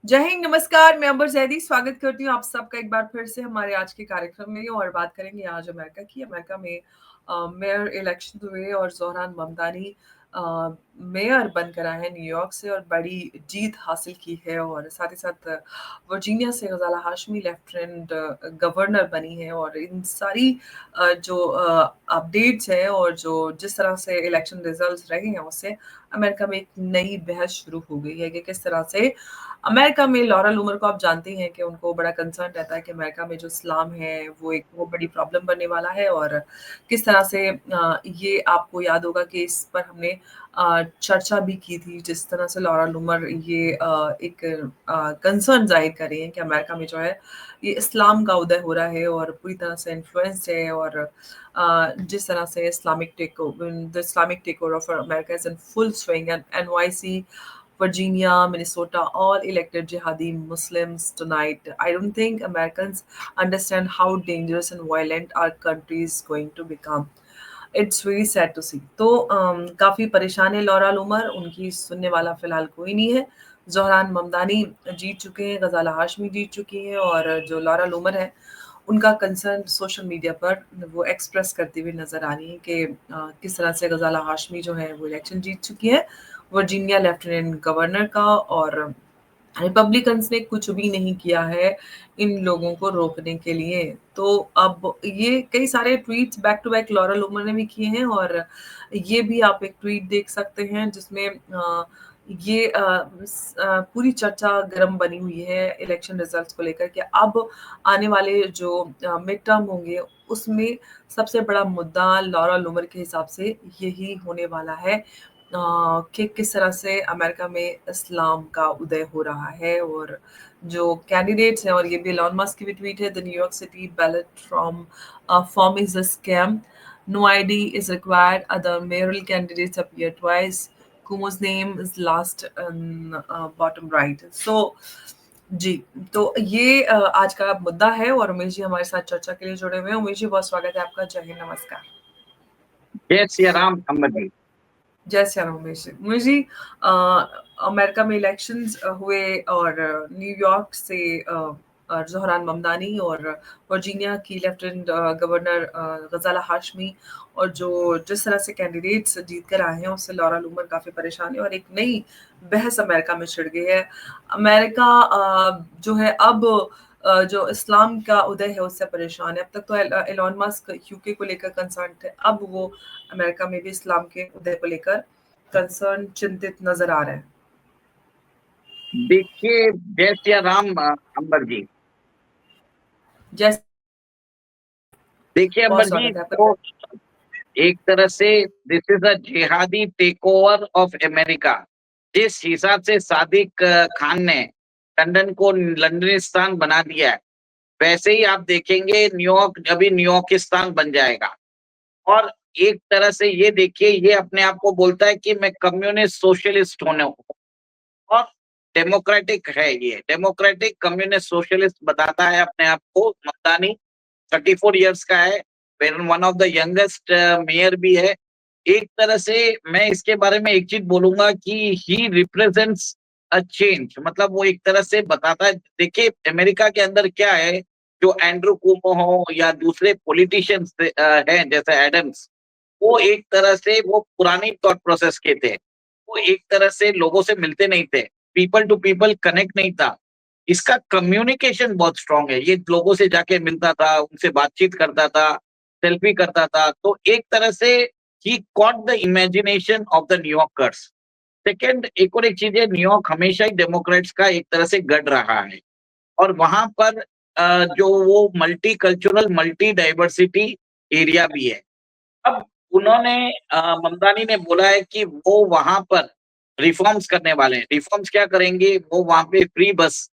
जय हिंद, नमस्कार। मैं अंबर जैदी स्वागत करती हूँ आप सबका एक बार फिर से हमारे आज के कार्यक्रम में और बात करेंगे आज अमेरिका की। अमेरिका में मेयर इलेक्शन हुए और ज़ोहरान ममदानी मेयर बनकर आए हैं न्यूयॉर्क से और बड़ी जीत हासिल की है और साथ ही साथ वर्जीनिया से गजाला हाशमी लेफ्टिनेंट गवर्नर बनी है और इन सारी जो अपडेट्स हैं और जो जिस तरह से इलेक्शन रिजल्ट्स रहे हैं उससे अमेरिका में एक नई बहस शुरू हो गई है कि किस तरह से अमेरिका में लॉरा लूमर को आप जानते हैं कि उनको बड़ा कंसर्न रहता है कि अमेरिका में जो इस्लाम है वो एक बहुत बड़ी प्रॉब्लम बनने वाला है और किस तरह से ये आपको याद होगा कि इस पर हमने चर्चा भी की थी जिस तरह से लॉरा लूमर ये एक कंसर्न जाहिर कर रही हैं कि अमेरिका में जो है ये इस्लाम का उदय हो रहा है और पूरी तरह से इन्फ्लुएंस है और जिस तरह से the Islamic take over of America is in full swing and NYC Virginia, Minnesota, all elected jihadi Muslims tonight. I don't think Americans understand how dangerous and violent our country is going to become. It's really sad to see. तो काफ़ी परेशान है Laura लूमर, उनकी सुनने वाला फिलहाल कोई नहीं है। ज़ोहरान ममदानी जीत चुके हैं, गजाला हाशमी जीत चुकी हैं और जो लॉरा लूमर है उनका कंसर्न सोशल मीडिया पर वो एक्सप्रेस करती हुई नज़र आ रही है कि किस तरह से गजाला हाशमी जो है वो इलेक्शन जीत चुकी है वर्जीनिया लेफ्टिनेंट गवर्नर का और रिपब्लिकन्स ने कुछ भी नहीं किया है इन लोगों को रोकने के लिए। तो अब ये कई सारे tweets back to back Laura Loomer ने भी किए हैं और ये भी आप एक ट्वीट देख सकते हैं जिसमें ये पूरी चर्चा गर्म बनी हुई है इलेक्शन रिजल्ट्स को लेकर कि अब आने वाले जो मिड टर्म होंगे उसमें सबसे बड़ा मुद्दा लॉरा लूमर के हिसाब से यही होने वाला है कि किस तरह से अमेरिका में इस्लाम का उदय हो रहा है और जो कैंडिडेट्स हैं और ये भी एलन मस्क की भी ट्वीट है the New York city ballot from form is a scam no ID is required other mayoral candidates appear twice Kumo's name is last in bottom right so जी तो ये आज का मुद्दा है और उमेश जी हमारे साथ चर्चा के लिए जुड़े हुए हैं उमेश जी बहुत स्वागत है आपका जय हिंद नमस्कार जय सिया राम अम्बर जी जय श्री राम उमेश जी उमेश जी अमेरिका में इलेक्शंस हुए और न्यूयॉर्क से ज़ोहरान ममदानी और वर्जीनिया की लेफ्टिनेंट गवर्नर गजाला हाशमी और जो जिस तरह से कैंडिडेट्स जीत कर आए हैं उससे लॉरा लूमर काफ़ी परेशान है और एक नई बहस अमेरिका में छिड़ गई है अमेरिका जो है अब जो इस्लाम का उदय है उससे परेशान है अब तक तो एलन मस्क यूके को लेकर कंसर्न थे अब वो अमेरिका में भी इस्लाम के उदय को लेकर कंसर्न चिंतित नजर आ रहे हैं देखिए जय सिया राम अम्बर जी जैसे देखिए अम्बर बहुत जी स्वागत है तो आपका एक तरह से दिस इज अ जिहादी टेक ओवर ऑफ अमेरिका। जिस हिसाब से सादिक खान ने लंदन को लंदनिस्तान बना दिया है वैसे ही आप देखेंगे न्यूयॉर्क अभी न्यूयॉर्किस्तान बन जाएगा। और एक तरह से ये देखिए ये अपने आप को बोलता है कि मैं कम्युनिस्ट सोशलिस्ट होने और डेमोक्रेटिक है, ये डेमोक्रेटिक कम्युनिस्ट सोशलिस्ट बताता है अपने आप को। ममदानी 34 इयर्स का है, one of the youngest mayor भी है। एक तरह से मैं इसके बारे में एक चीज बोलूंगा कि ही रिप्रेजेंट्स अ चेंज, मतलब वो एक तरह से बताता है। देखिए अमेरिका के अंदर क्या है, जो एंड्रू कुमो हो या दूसरे पॉलिटिशियंस हैं जैसे एडम्स, वो एक तरह से वो पुरानी थॉट प्रोसेस के थे। वो एक तरह से लोगों से मिलते नहीं थे, पीपल टू पीपल कनेक्ट नहीं था। इसका कम्युनिकेशन बहुत स्ट्रांग है, ये लोगों से जाके मिलता था, उनसे बातचीत करता था, सेल्फी करता था। तो एक तरह से ही caught the imagination of the New Yorkers. Second, एक और एक चीज है, न्यूयॉर्क हमेशा ही डेमोक्रेट्स का एक तरह से गढ़ रहा है और वहां पर जो वो multi cultural multi diversity area भी है। अब उन्होंने ममदानी ने बोला है कि वो वहां पर रिफॉर्म्स करने वाले हैं। रिफॉर्म्स क्या करेंगे, वो वहां पे फ्री बस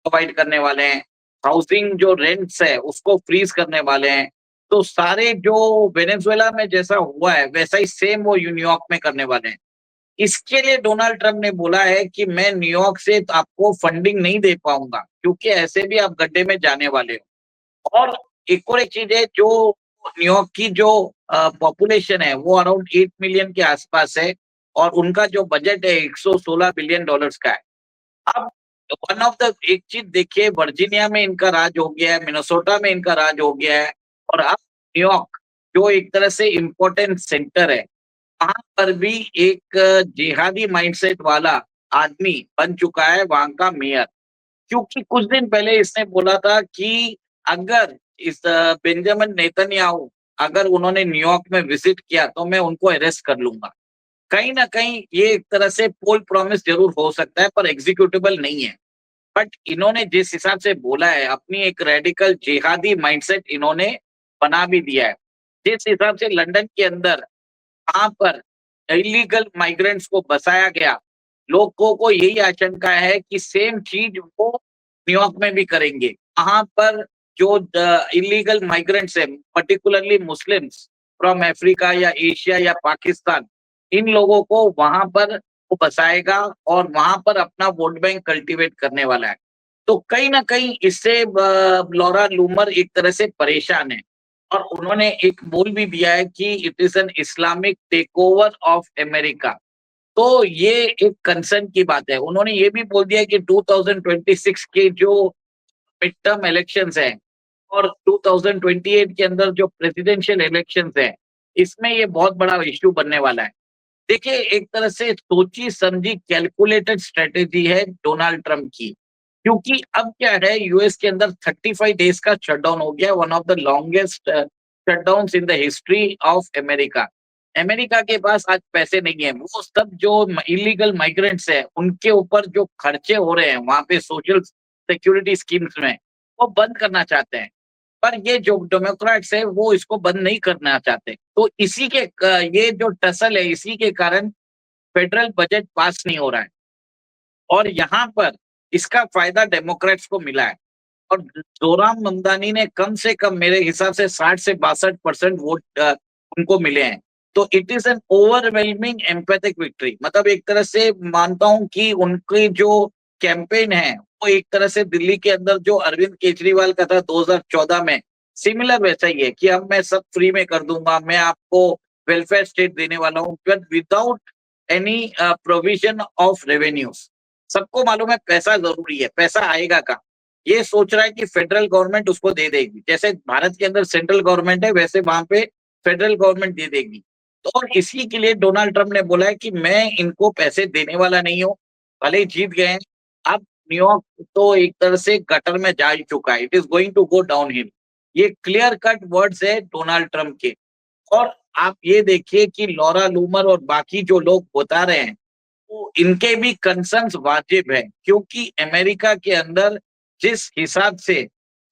प्रोवाइड करने वाले हैं, हाउसिंग जो रेंट्स है उसको फ्रीज करने वाले हैं। तो सारे जो वेनेजुएला में जैसा हुआ है वैसा ही सेम वो न्यूयॉर्क में करने वाले हैं। इसके लिए डोनाल्ड ट्रंप ने बोला है कि मैं न्यूयॉर्क से आपको फंडिंग नहीं दे पाऊंगा क्योंकि ऐसे भी आप गड्ढे में जाने वाले हो। और एक चीज है, जो न्यूयॉर्क की जो पॉपुलेशन है वो अराउंड 8 मिलियन के आसपास है और उनका जो बजट है 116 बिलियन डॉलर्स का है। अब वन ऑफ द एक चीज देखिए, वर्जीनिया में इनका राज हो गया है, मिनेसोटा में इनका राज हो गया है, और अब न्यूयॉर्क जो एक तरह से इम्पोर्टेंट सेंटर है, वहां पर भी एक जिहादी माइंडसेट वाला आदमी बन चुका है वहां का मेयर। क्योंकि कुछ दिन पहले इसने बोला था कि अगर इस बेंजामिन नेतन्याहू अगर उन्होंने न्यूयॉर्क में विजिट किया तो मैं उनको अरेस्ट कर लूंगा। कहीं ना कहीं ये एक तरह से पोल प्रॉमिस जरूर हो सकता है, पर एग्जीक्यूटेबल नहीं है। बट इन्होंने जिस हिसाब से बोला है, अपनी एक रेडिकल जिहादी माइंडसेट इन्होंने बना भी दिया है। जिस हिसाब से लंदन के अंदर वहां पर इलीगल माइग्रेंट्स को बसाया गया, लोगों को यही आशंका है कि सेम चीज वो न्यूयॉर्क में भी करेंगे। वहां पर जो इलीगल माइग्रेंट्स है, पर्टिकुलरली मुस्लिम्स फ्रॉम अफ्रीका या एशिया या पाकिस्तान, इन लोगों को वहां पर वो बसाएगा और वहां पर अपना वोट बैंक कल्टीवेट करने वाला है। तो कहीं ना कहीं इससे लॉरा लूमर एक तरह से परेशान है, और उन्होंने एक बोल भी दिया है कि it is an Islamic take over of America. तो ये एक कंसर्न की बात है। उन्होंने ये भी बोल दिया कि 2026 के जो मिड टर्म इलेक्शंस हैं और 2028 के अंदर जो प्रेसिडेंशियल इलेक्शंस हैं, इसमें ये बहुत बड़ा इश्यू बनने वाला है। देखिए, एक तरह से सोची समझी कैलकुलेटेड स्ट्रेटेजी है डोनाल्ड ट्रंप की। क्योंकि अब क्या है, यूएस के अंदर 35 डेज का शटडाउन हो गया, one of the longest shutdown in the history of America. America के पास आज पैसे नहीं है, वो सब जो इलीगल माइग्रेंट्स है उनके ऊपर जो खर्चे हो रहे हैं वहां पे सोशल सिक्योरिटी स्कीम्स में, वो बंद करना चाहते हैं। पर ये जो डेमोक्रेट्स है वो इसको बंद नहीं करना चाहते। तो इसी के ये जो टसल है, इसी के कारण फेडरल बजट पास नहीं हो रहा है, और यहाँ पर इसका फायदा डेमोक्रेट्स को मिला है। और जोराम ममदानी ने कम से कम मेरे हिसाब से 60 से 62% वोट उनको मिले हैं। तो it is N overwhelming empathic victory. मतलब एक तरह से मानता हूं कि उनकी जो कैंपेन है वो एक तरह से दिल्ली के अंदर जो अरविंद केजरीवाल का था 2014 में, सिमिलर वैसा ही है कि अब मैं सब फ्री में कर दूंगा, मैं आपको वेलफेयर स्टेट देने वाला हूँ, but without any provision of revenues. सबको मालूम है पैसा जरूरी है, पैसा आएगा कहाँ। ये सोच रहा है कि फेडरल गवर्नमेंट उसको दे देगी, जैसे भारत के अंदर सेंट्रल गवर्नमेंट है वैसे वहां पे फेडरल गवर्नमेंट दे देगी। तो और इसी के लिए डोनाल्ड ट्रंप ने बोला है कि मैं इनको पैसे देने वाला नहीं हूँ, भले ही जीत गए हैं। अब न्यूयॉर्क तो एक तरह से गटर में जा ही चुका है, it is going to go downhill. ये क्लियर कट वर्ड्स है डोनाल्ड ट्रंप के। और आप ये देखिए कि लॉरा लूमर और बाकी जो लोग बता रहे हैं, तो इनके भी कंसर्न्स वाजिब है। क्योंकि अमेरिका के अंदर जिस हिसाब से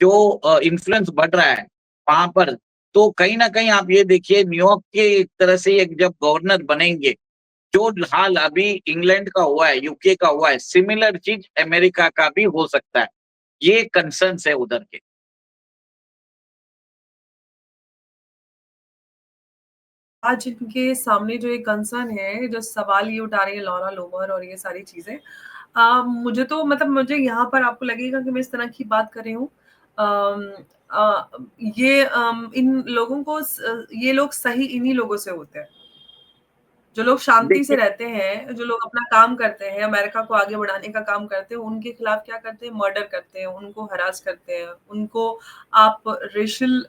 जो इन्फ्लुएंस बढ़ रहा है वहां पर, तो कहीं ना कहीं आप ये देखिए न्यूयॉर्क के एक तरह से एक जब गवर्नर बनेंगे, जो हाल अभी इंग्लैंड का हुआ है, यूके का हुआ है, सिमिलर चीज अमेरिका का भी हो सकता है। ये कंसर्न्स है उधर के। आज इनके सामने जो एक कंसर्न है, जो सवाल ये उठा रही है लॉरा लोमर और ये सारी चीजें, मुझे तो मतलब मुझे यहाँ पर आपको लगेगा कि मैं इस तरह की बात कर रही हूँ। ये इन लोगों को ये लोग सही इन्हीं लोगों से होते हैं जो लोग शांति से देखिए, रहते हैं, जो लोग अपना काम करते हैं, अमेरिका को आगे बढ़ाने का काम करते हैं, उनके खिलाफ क्या करते हैं, मर्डर करते हैं, उनको हरास करते हैं, उनको आप रेशियल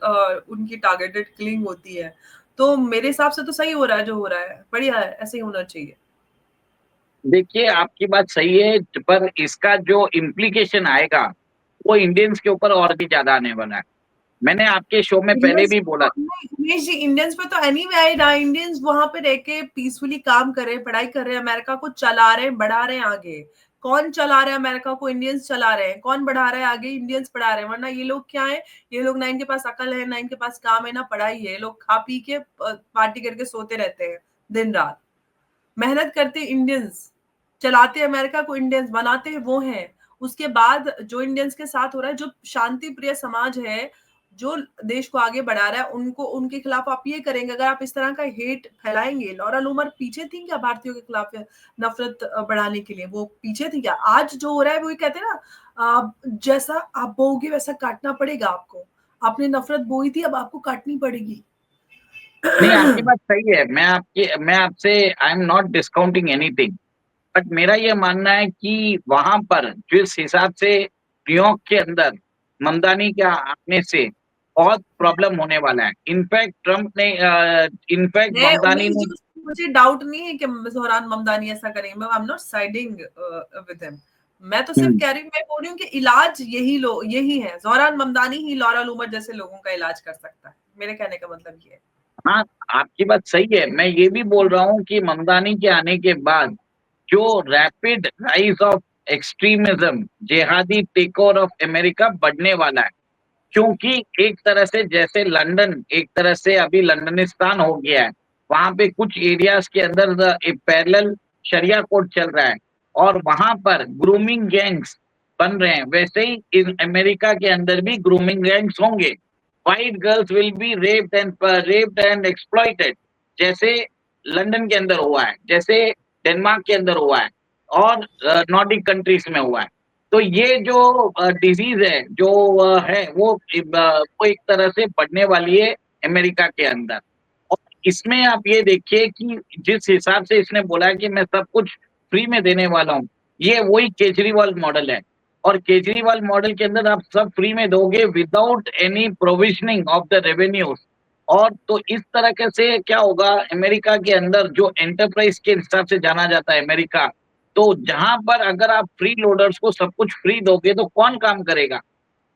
उनकी टारगेटेड किलिंग होती है। तो मेरे हिसाब से तो सही हो रहा है जो हो रहा है, बढ़िया है, ऐसे ही होना चाहिए। देखिए आपकी बात सही है, पर इसका जो इम्प्लीकेशन आएगा वो इंडियंस के ऊपर और भी ज्यादा आने वाला है। मैंने आपके शो में पहले इंडियंस भी पे बोला तो था। नहीं, उमेश जी, इंडियंस पे तो एनीवे आएगा। इंडियंस वहां पे रह के पीसफुली काम कर रहे हैं, पढ़ाई कर रहे हैं, अमेरिका को चला रहे हैं, बढ़ा रहे हैं आगे। कौन चला रहा है अमेरिका को? इंडियंस चला रहे हैं। कौन बढ़ा रहा है आगे? इंडियंस बढ़ा रहे हैं। वरना ये लोग क्या है, ये लोग ना इनके पास अकल है, ना इनके पास काम है, ना पढ़ाई है। ये लोग खा पी के पार्टी करके सोते रहते हैं दिन रात। मेहनत करते इंडियंस, चलाते अमेरिका को इंडियंस, बनाते हैं वो हैं। उसके बाद जो इंडियंस के साथ हो रहा है, जो शांति प्रिय समाज है, जो देश को आगे बढ़ा रहा है, उनको उनके खिलाफ आप ये करेंगे, अगर आप इस तरह का हेट फैलाएंगे। लॉरा लूमर पीछे थी क्या भारतीयों के खिलाफ नफरत बढ़ाने के लिए? वो पीछे थी क्या? आज जो हो रहा है वो कहते हैं ना, जैसा आप बोओगे वैसा काटना पड़ेगा आपको। आपने नफरत बोई थी, अब आपको काटनी पड़ेगी। नहीं, आपकी बात सही है। मैं आपसे I am not discounting anything. But मेरा ये मानना है कि वहां पर जिस हिसाब से न्यूयॉर्क के अंदर ममदानी के आने से बहुत प्रॉब्लम होने वाला है। इनफैक्ट ट्रम्प ने इनफैक्ट मैं ममदानी उमेश ने जी, मुझे डाउट नहीं है कि ज़ोहरान ममदानी ऐसा करेंगे। I am not siding with him. मैं तो सिर्फ हम्म, कह रही हूँ, मैं बोल रही हूँ कि इलाज यही है। ज़ोहरान ममदानी ही लॉरा लूमर जैसे लोगों का इलाज कर सकता है। मेरे कहने का मतलब ये है। हाँ, आपकी बात सही है। मैं ये भी बोल रहा हूँ कि ममदानी के आने के बाद जो रैपिड राइज ऑफ एक्सट्रीमिज्म, जिहादी टेकओवर ऑफ अमेरिका बढ़ने वाला है। क्योंकि एक तरह से जैसे लंदन एक तरह से अभी लंदनिस्तान हो गया है, वहां पे कुछ एरियाज के अंदर एक पैरेलल शरिया कोड चल रहा है और वहां पर ग्रूमिंग गैंग्स बन रहे हैं। वैसे ही इन अमेरिका के अंदर भी ग्रूमिंग गैंग्स होंगे। White girls will be raped and exploited, जैसे लंदन के अंदर हुआ है, जैसे डेनमार्क के अंदर हुआ है और नॉर्डिक कंट्रीज में हुआ है। तो ये जो डिजीज है जो है वो एक तरह से बढ़ने वाली है अमेरिका के अंदर। और इसमें आप ये देखिए कि जिस हिसाब से इसने बोला है कि मैं सब कुछ फ्री में देने वाला हूँ, ये वही केजरीवाल मॉडल है। और केजरीवाल मॉडल के अंदर आप सब फ्री में दोगे without any provisioning of the revenues. और तो इस तरह के से क्या होगा, अमेरिका के अंदर जो एंटरप्राइज के हिसाब से जाना जाता है अमेरिका, तो जहां पर अगर आप फ्री लोडर्स को सब कुछ फ्री दोगे तो कौन काम करेगा?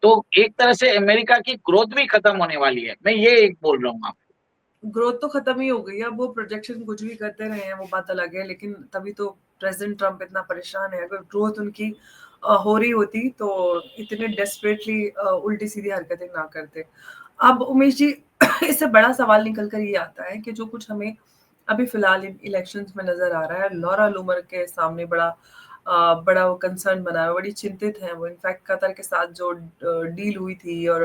तो एक तरह से अमेरिका की ग्रोथ भी खत्म होने वाली है। मैं ये एक बोल रहा हूँ आपको। ग्रोथ तो खत्म ही हो गई है। अब वो प्रोजेक्शन कुछ भी करते रहे हैं, वो बात अलग है, लेकिन तभी तो प्रेसिडेंट ट्रम्प इतना परेशान है। अगर ग्रोथ उनकी हो रही होती तो इतने डेस्परेटली उल्टी सीधी हरकतें ना करते। अब उमेश जी, इससे बड़ा सवाल निकल कर ये आता है कि जो कुछ हमें अभी फिलहाल इन इलेक्शंस में नजर आ रहा है, लॉरा लूमर के सामने बड़ा वो कंसर्न बना है, बड़ी चिंतित है वो। इनफैक्ट कतर के साथ जो डील हुई थी और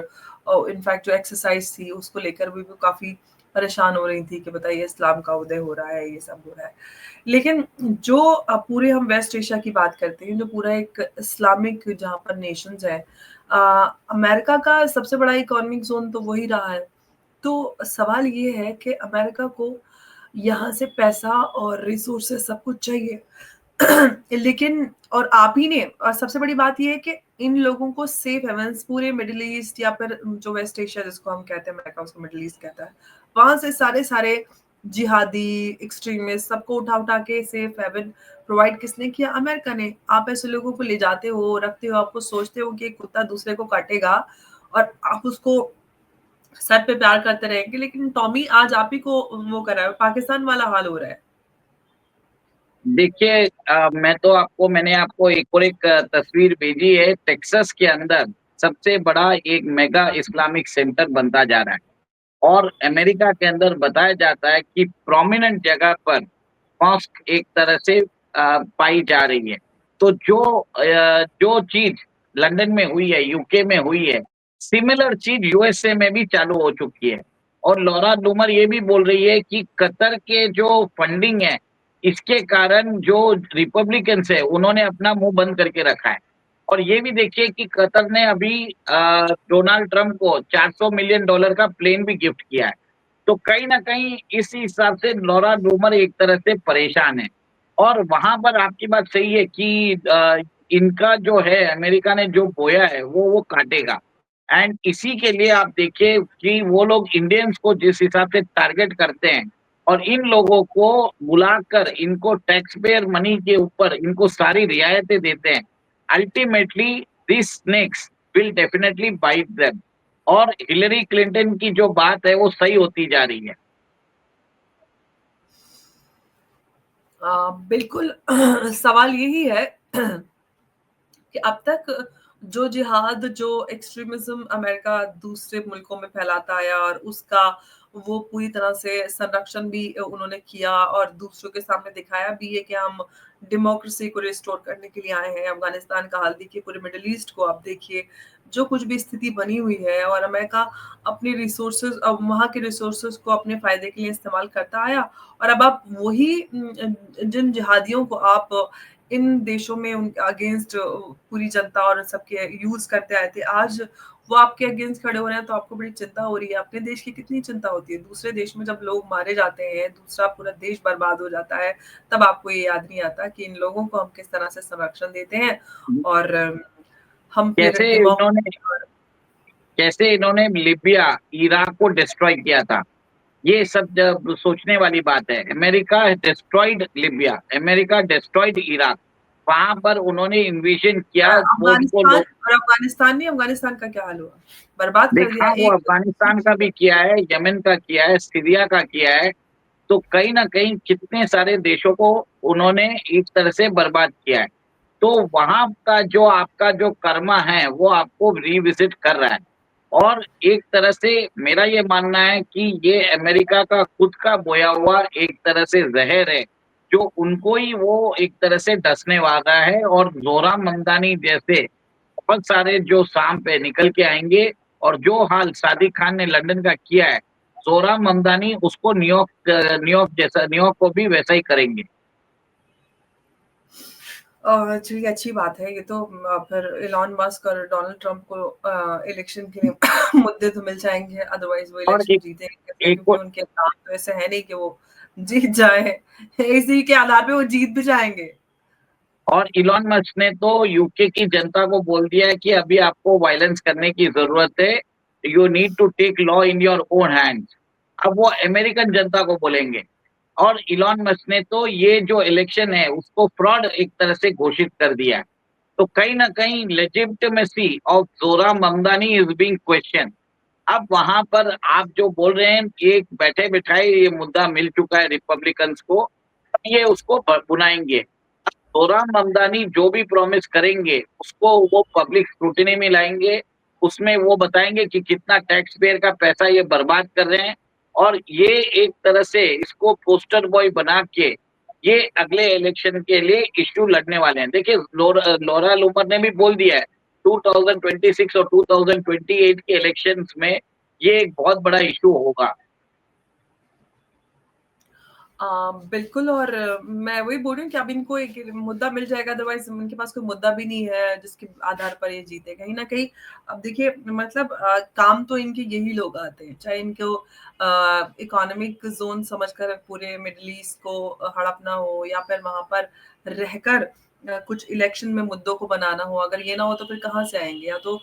इनफैक्ट जो एक्सरसाइज थी उसको लेकर भी वो काफी परेशान हो रही थी कि बताइए इस्लाम का उदय हो रहा है, ये सब हो रहा है। लेकिन जो पूरे हम वेस्ट एशिया की बात करते हैं, जो पूरा एक इस्लामिक जहाँ पर नेशंस है, अमेरिका का सबसे बड़ा इकोनॉमिक जोन तो वही रहा है। तो सवाल ये है कि अमेरिका को यहाँ से पैसा और रिसोर्सेस सब कुछ चाहिए। लेकिन और आप ही ने, और सबसे बड़ी बात ये है कि इन लोगों को सेफ हेवन्स पूरे मिडिल ईस्ट या फिर जो वेस्ट एशिया जिसको हम कहते हैं, अमेरिका उसको मिडिल ईस्ट कहता है, वहां से सारे सारे जिहादी एक्सट्रीमिस्ट सबको उठा उठा के सेफ हेवन प्रोवाइड किसने किया? अमेरिका ने। आप ऐसे लोगों को ले जाते हो, रखते हो, आपको सोचते हो कि एक कुत्ता दूसरे को काटेगा और आप उसको सर पे प्यार करते रहेंगे, लेकिन टॉमी आज आप ही को वो कर रहा है। पाकिस्तान वाला हाल हो रहा है। देखिए, मैंने आपको एक और एक तस्वीर भेजी है। टेक्सास के अंदर सबसे बड़ा एक मेगा इस्लामिक सेंटर बनता जा रहा है और अमेरिका के अंदर बताया जाता है कि प्रोमिनेंट जगह पर मॉस्क एक तरह से पाई जा रही है। तो जो चीज लंदन में हुई है, यूके में हुई है, सिमिलर चीज यूएसए में भी चालू हो चुकी है। और लॉरा लूमर ये भी बोल रही है कि कतर के जो फंडिंग है, इसके कारण जो रिपब्लिकन्स है उन्होंने अपना मुंह बंद करके रखा है। और ये भी देखिए कि कतर ने अभी डोनाल्ड ट्रम्प को $400 मिलियन का प्लेन भी गिफ्ट किया है। तो कहीं न कहीं इस हिसाब से लॉरा लूमर एक तरह से परेशान है। और वहाँ पर आपकी बात सही है कि इनका जो है अमेरिका ने जो बोया है वो काटेगा। एंड इसी के लिए आप देखिए कि वो लोग इंडियंस को जिस हिसाब से टारगेट करते हैं और इन लोगों को बुलाकर इनको टैक्स पेयर मनी के ऊपर इनको सारी रियायतें देते हैं। Ultimately this snakes will definitely bite them. और हिलरी क्लिंटन की जो बात है वो सही होती जा रही है। बिल्कुल। सवाल यही है कि अब तक जो जिहाद, जो एक्सट्रीमिज्म अमेरिका दूसरे मुल्कों में फैलाता आया और उसका वो पूरी तरह से संरक्षण भी उन्होंने किया और दूसरों के सामने दिखाया भी है कि हम डेमोक्रेसी को रिस्टोर करने के लिए आए हैं। अफगानिस्तान का हाल देखिए, पूरे मिडिल ईस्ट को आप देखिए, जो कुछ भी स्थिति बनी हुई है, और अमेरिका अपने रिसोर्सेज, अब वहाँ के रिसोर्सेज को अपने फायदे के लिए इस्तेमाल करता आया। और अब आप वही जिन जिहादियों को आप इन देशों में उन अगेंस्ट पूरी जनता और सबके यूज करते आए थे, आज वो आपके अगेंस्ट खड़े हो रहे हैं तो आपको बड़ी चिंता हो रही है। अपने देश की कितनी चिंता होती है, दूसरे देश में जब लोग मारे जाते हैं, दूसरा पूरा देश बर्बाद हो जाता है, तब आपको ये याद नहीं आता कि इन लोगों को हम किस तरह से संरक्षण देते हैं और हम फिर कैसे इन्होंने कैसे इन्होंने लिबिया, इराक को डिस्ट्रॉय किया था, ये सब जब सोचने वाली बात है। America destroyed Libya, America destroyed Iraq, वहां पर उन्होंने इन्विजन किया बोट को अफ़गानिस्तान और अफ़गानिस्तान नहीं, अफ़गानिस्तान का क्या हाल हुआ? बर्बाद कर दिया देखा, वो एक अफगानिस्तान का भी किया है, यमन का किया है, सीरिया का किया है। तो कहीं ना कहीं कितने सारे देशों को उन्होंने एक तरह से बर्बाद किया है। तो वहां का जो आपका जो कर्मा है वो आपको रिविजिट कर रहा है। और एक तरह से मेरा ये मानना है कि ये अमेरिका का खुद का बोया हुआ एक तरह से जहर है, जो उनको ही वो एक तरह से डसने वाला है। और जोरा ममदानी जैसे बहुत सारे जो शाम पे निकल के आएंगे, और जो हाल सादिक खान ने लंदन का किया है, जोरा ममदानी उसको न्यूयॉर्क को भी वैसा ही करेंगे। चलिए अच्छी बात है ये तो। फिर इलॉन मस्क और डोनाल्ड ट्रंप को इलेक्शन के लिए मुद्दे तो मिल जाएंगे, अदरवाइज वो और इलेक्शन जीतेंगे कैसे, एक क्योंकि उनके काम तो ऐसे है नहीं कि वो जीत जाए। इसी के आधार पे वो जीत भी जाएंगे। और इलॉन मस्क ने तो यूके की जनता को बोल दिया है कि अभी आपको वायलेंस करने की जरूरत है, you need to take law in your own hands. अब वो अमेरिकन जनता को बोलेंगे। और इलॉन मस्क ने तो ये जो इलेक्शन है उसको फ्रॉड एक तरह से घोषित कर दिया है। तो कहीं ना कहीं लेजिटिमेसी ऑफ जोरा ममदानी इज बीइंग क्वेश्चन। अब वहां पर आप जो बोल रहे हैं, एक बैठे बिठाए ये मुद्दा मिल चुका है रिपब्लिकन्स को, ये उसको बुनाएंगे। जोराम ममदानी जो भी प्रॉमिस करेंगे उसको वो पब्लिक स्क्रूटिनी में लाएंगे। उसमें वो बताएंगे कि कितना टैक्स पेयर का पैसा ये बर्बाद कर रहे हैं। और ये एक तरह से इसको पोस्टर बॉय बना के ये अगले इलेक्शन के लिए इश्यू लड़ने वाले हैं। देखिए, लॉरा लूमर ने भी बोल दिया है 2026 और 2028 के इलेक्शंस में ये एक बहुत बड़ा इश्यू होगा। बिल्कुल। और मैं वही बोल रही हूँ कि अब इनको एक मुद्दा मिल जाएगा, अदरवाइज उनके पास कोई मुद्दा भी नहीं है जिसके आधार पर ये जीते कहीं ना कहीं। अब देखिए मतलब काम तो इनके यही लोग आते हैं, चाहे इनको इकोनॉमिक जोन समझकर पूरे मिडिल ईस्ट को हड़पना हो, या फिर वहां पर रहकर कुछ इलेक्शन में मुद्दों को बनाना हो। अगर ये ना हो तो फिर कहाँ से आएंगे? या तो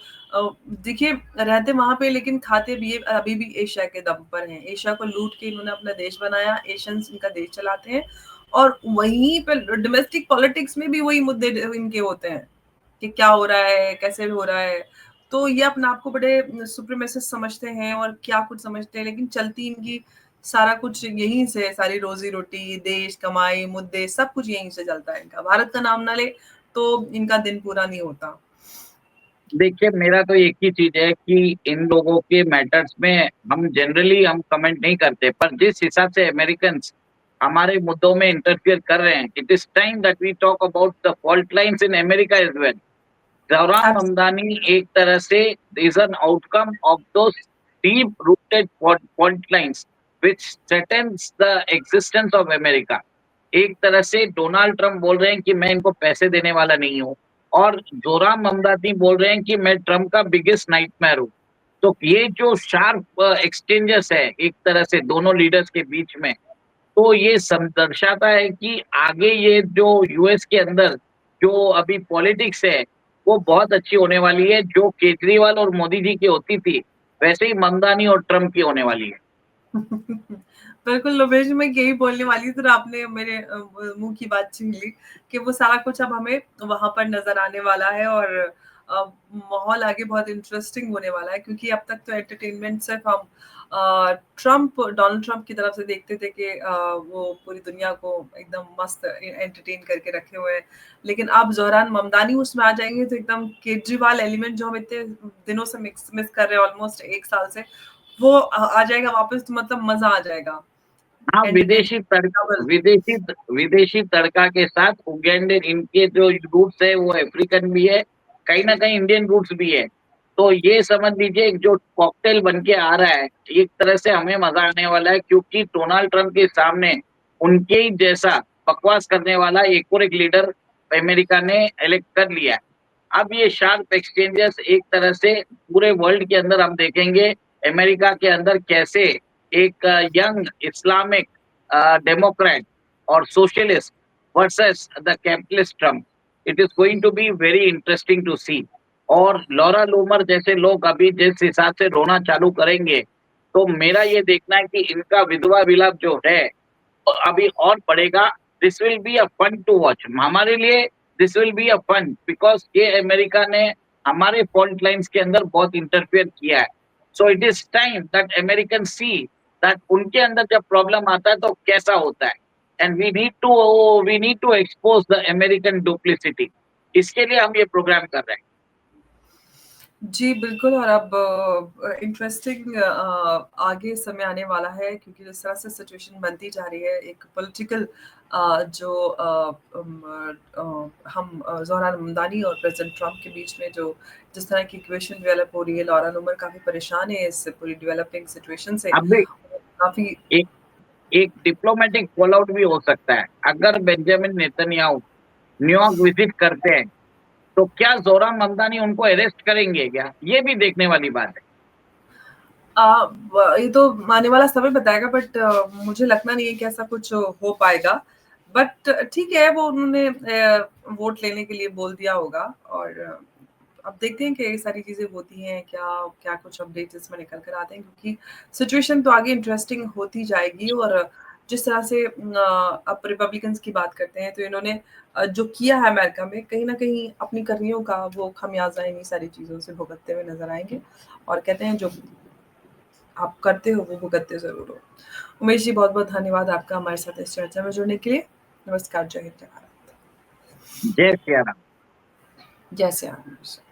देखिए रहते वहां पे लेकिन खाते भी ये अभी भी एशिया के दम पर हैं। एशिया को लूट के इन्होंने अपना देश बनाया, एशियंस इनका देश चलाते हैं, और वहीं पे डोमेस्टिक पॉलिटिक्स में भी वही मुद्दे इनके होते हैं कि क्या हो रहा है, कैसे हो रहा है। तो ये अपने आप को बड़े सुप्रीमेसिस्ट समझते हैं और क्या कुछ समझते हैं, लेकिन चलती इनकी सारा कुछ यहीं से, सारी रोजी रोटी, देश, कमाई, मुद्दे, सब कुछ यहीं से चलता है इनका। भारत का नाम ना ले तो इनका दिन पूरा नहीं होता। देखिए, मेरा तो एक ही चीज है कि इन लोगों के मैटर्स में हम कमेंट नहीं करते, पर जिस हिसाब से अमेरिकन हमारे मुद्दों में इंटरफियर कर रहे हैं, it is time that we talk about the fault lines in America as well. Zohran Mamdani एक तरह से is an outcome of those deep rooted fault lines which threatens the existence of America. एक तरह से डोनाल्ड ट्रंप बोल रहे हैं कि मैं इनको पैसे देने वाला नहीं हूँ, और जोराम ममदानी बोल रहे हैं कि मैं ट्रंप का बिगेस्ट नाइटमेयर हूँ। तो ये जो शार्प एक्सचेंजेस है एक तरह से दोनों लीडर्स के बीच में, तो ये दर्शाता है कि आगे ये जो यूएस के अंदर जो अभी पॉलिटिक्स है वो बहुत अच्छी होने वाली है। जो केजरीवाल और मोदी जी की होती थी, वैसे ही ममदानी और ट्रंप की होने वाली है। बिल्कुल लोभेश, मैं यही बोलने वाली थी, तो आपने मेरे मुंह की बात छीन ली कि वो सारा कुछ अब हमें वहां पर नजर आने वाला है। और माहौल आगे बहुत इंटरेस्टिंग होने वाला है, क्योंकि अब तक तो एंटरटेनमेंट सिर्फ हम डोनाल्ड ट्रंप की तरफ से देखते थे कि वो पूरी दुनिया को एकदम मस्त एंटरटेन करके रखे हुए हैं। लेकिन अब जोहरान ममदानी उसमें आ जाएंगे तो एकदम केजरीवाल एलिमेंट जो हम इतने दिनों से मिस कर रहे हैं, ऑलमोस्ट एक साल से, वो आ जाएगा वापस, तो मतलब मजा आ जाएगा। हाँ, एंटरटेनमेंट डबल। विदेशी तड़का के साथ उगैंडे, इनके जो रूट्स है वो अफ्रीकन भी है, कहीं ना कहीं इंडियन रूट्स भी है। तो ये समझ लीजिए एक जो कॉकटेल बन के आ रहा है, एक तरह से हमें मजा आने वाला है, क्योंकि डोनाल्ड ट्रंप के सामने उनके ही जैसा बकवास करने वाला एक और एक लीडर अमेरिका ने इलेक्ट कर लिया है। अब ये शार्प एक्सचेंजेस एक तरह से पूरे वर्ल्ड के अंदर हम देखेंगे, अमेरिका के अंदर कैसे एक यंग इस्लामिक डेमोक्रेट और socialist versus the capitalist Trump, it is going to be very interesting to see. और लॉरा लूमर जैसे लोग अभी जिस हिसाब से रोना चालू करेंगे, तो मेरा ये देखना है कि इनका विधवा विलाप जो है अभी और बढ़ेगा। This will be a fun to watch हमारे लिए, this will be a fun because ये अमेरिका ने हमारे फ्रंट लाइन्स के अंदर बहुत इंटरफेयर किया है। So it is time that American see that उनके अंदर जब प्रॉब्लम आता है तो कैसा होता है, and we need to expose the American duplicity. इसके लिए हम ये प्रोग्राम कर रहे हैं। जी, बिल्कुल। और अब इंटरेस्टिंग आगे समय आने वाला है, क्योंकि जिस तरह से सिचुएशन बनती जा रही है, एक पॉलिटिकल जो हम ज़ोहरान ममदानी और प्रेज़िडेंट ट्रंप के बीच में जो जिस तरह की इक्वेशन डेवलप हो रही है, लॉरा लूमर काफ़ी परेशान है इस पूरी डेवलपिंग सिचुएशन से। अब भी काफ़ी एक एक डिप्लोमेटिक फॉल आउट भी हो सकता है। अगर बेंजामिन नेतन्याहू न्यूयॉर्क विजिट करते हैं तो क्या जोहरान ममदानी उनको अरेस्ट करेंगे क्या, ये भी देखने वाली बात है। ये तो आने वाला समय बताएगा, बट मुझे लगना नहीं है कि ऐसा कुछ हो पाएगा। बट ठीक है, वो उन्होंने वोट लेने के लिए बोल दिया होगा, और अब देखते हैं कि ये सारी चीजें होती हैं क्या, क्या कुछ अपडेट्स इसमें निकल कर आते हैं, क्योंकि सिचुएशन तो आगे इंटरेस्टिंग होती जाएगी। और जिस तरह से अब रिपब्लिकन्स की बात करते हैं, तो इन्होंने जो किया है अमेरिका में, कहीं ना कहीं अपनी कर्मियों का वो खमियाजा इन्हीं सारी चीजों से भुगतते हुए नजर आएंगे। और कहते हैं जो आप करते हो वो भुगतते ज़रूर हो। उमेश जी, बहुत-बहुत धन्यवाद आपका हमारे साथ इस चर्चा में जुड़ने के लिए। नमस्कार, जय हिंद, जय भारत। जय सिया राम। जय श्री राम।